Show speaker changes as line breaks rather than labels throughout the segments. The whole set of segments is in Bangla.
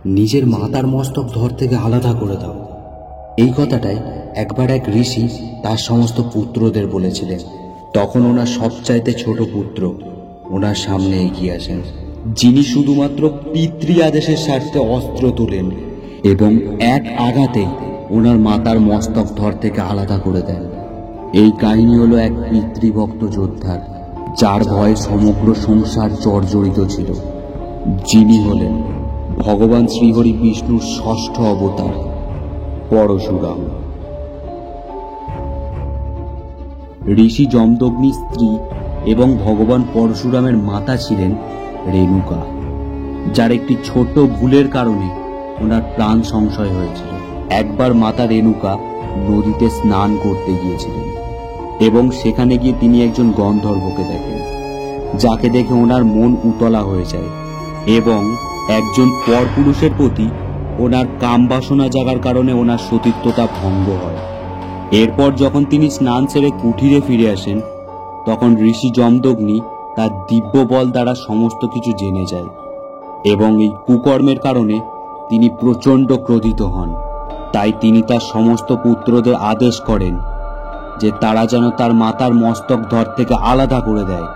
নিজের মাতার মস্তক ধর থেকে আলাদা করে দাও। এই কথাটাই একবার এক ঋষি তার সমস্ত পুত্রদের বলেছিলেন। তখন ওনার সবচাইতে ছোট পুত্র ওনার সামনে এগিয়ে আসেন, যিনি শুধুমাত্র পিতৃ আদেশের স্বার্থে অস্ত্র তুলেন এবং এক আঘাতেই ওনার মাতার মস্তক ধর থেকে আলাদা করে দেন। এই কাহিনী হলো এক পিতৃভক্ত যোদ্ধার, যার ভয়ে সমগ্র সংসার জর্জরিত ছিল, যিনি হলেন ভগবান শ্রীহরি বিষ্ণুর ষষ্ঠ অবতার পরশুরাম। ঋষি যমদগ্নির স্ত্রী এবং ভগবান পরশুরামের মাতা ছিলেন রেণুকা, যার একটি ছোট ভুলের কারণে ওনার প্রাণ সংশয় হয়েছিল। একবার মাতা রেণুকা নদীতে স্নান করতে গিয়েছিলেন এবং সেখানে গিয়ে তিনি একজন গন্ধর্বকে দেখেন, যাকে দেখে ওনার মন উতলা হয়ে যায় এবং একজন পরপুরুষের প্রতি ওনার কামবাসনা জাগার কারণে ওনার সতীত্বতা ভঙ্গ হয়। এরপর যখন তিনি স্নান সেরে কুঠিরে ফিরে আসেন, তখন ঋষি যমদগ্নি তার দিব্য বল দ্বারা সমস্ত কিছু জেনে যায় এবং এই কুকর্মের কারণে তিনি প্রচণ্ড ক্রোধিত হন। তাই তিনি তার সমস্ত পুত্রদের আদেশ করেন যে তারা যেন তার মাতার মস্তক ধর থেকে আলাদা করে দেয়।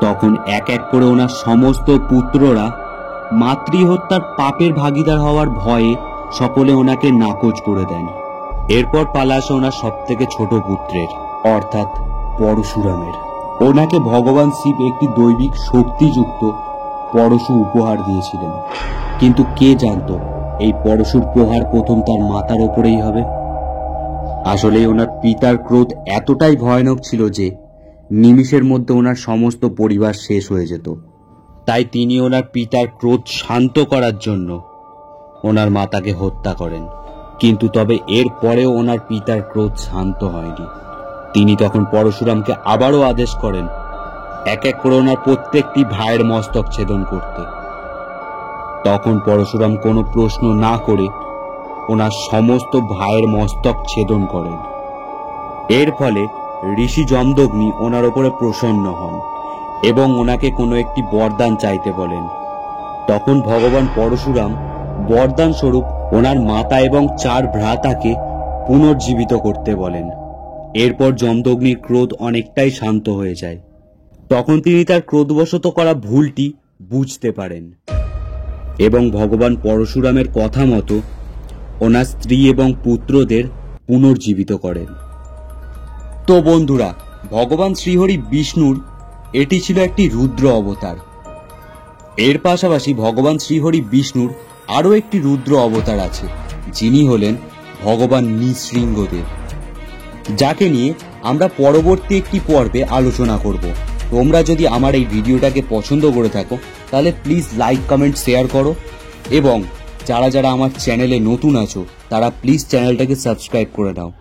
তখন এক এক করে ওনার সমস্ত পুত্ররা মাতৃহত্যার পাপের ভাগীদার হওয়ার ভয়ে সকলে ওনাকে নাকচ করে দেন। এরপর পালা আসে ওনার সব থেকে ছোট পুত্রের, অর্থাৎ পরশুরামের। ওনাকে ভগবান শিব একটি দৈবিক শক্তিযুক্ত পরশু উপহার দিয়েছিলেন, কিন্তু কে জানত এই পরশুর প্রহার প্রথম তার মাতার ওপরেই হবে। আসলে ওনার পিতার ক্রোধ এতটাই ভয়ানক ছিল যে নিমিষের মধ্যে ওনার সমস্ত পরিবার শেষ হয়ে যেত। তাই তিনি ওনার পিতার ক্রোধ শান্ত করার জন্য ওনার মাতাকে হত্যা করেন। কিন্তু তবে এর পরেও ওনার পিতার ক্রোধ শান্ত হয়নি। তিনি তখন পরশুরামকে আবারও আদেশ করেন এক এক করে ওনার প্রত্যেকটি ভাইয়ের মস্তক ছেদন করতে। তখন পরশুরাম কোনো প্রশ্ন না করে ওনার সমস্ত ভাইয়ের মস্তক ছেদন করেন। এর ফলে ঋষি যমদগ্নি ওনার ওপরে প্রসন্ন হন এবং ওনাকে কোনো একটি বরদান চাইতে বলেন। তখন ভগবান পরশুরাম বরদান স্বরূপ ওনার মাতা এবং 4 ভ্রাতাকে পুনর্জীবিত করতে বলেন। এরপর যমদগ্নির ক্রোধ অনেকটাই শান্ত হয়ে যায়। তখন তিনি তার ক্রোধবশত করা ভুলটি বুঝতে পারেন এবং ভগবান পরশুরামের কথা মতো ওনার স্ত্রী এবং পুত্রদের পুনর্জীবিত করেন। তো বন্ধুরা, ভগবান শ্রীহরি বিষ্ণুর এটি ছিল একটি রুদ্র অবতার। এর পাশাপাশি ভগবান শ্রীহরি বিষ্ণুর আরও একটি রুদ্র অবতার আছে, যিনি হলেন ভগবান নৃসিংহদেব, যাকে নিয়ে আমরা পরবর্তী একটি পর্বে আলোচনা করব। তোমরা যদি আমার এই ভিডিওটাকে পছন্দ করে থাকো তাহলে প্লিজ লাইক, কমেন্ট, শেয়ার করো এবং যারা যারা আমার চ্যানেলে নতুন আছো তারা প্লিজ চ্যানেলটাকে সাবস্ক্রাইব করে নাও।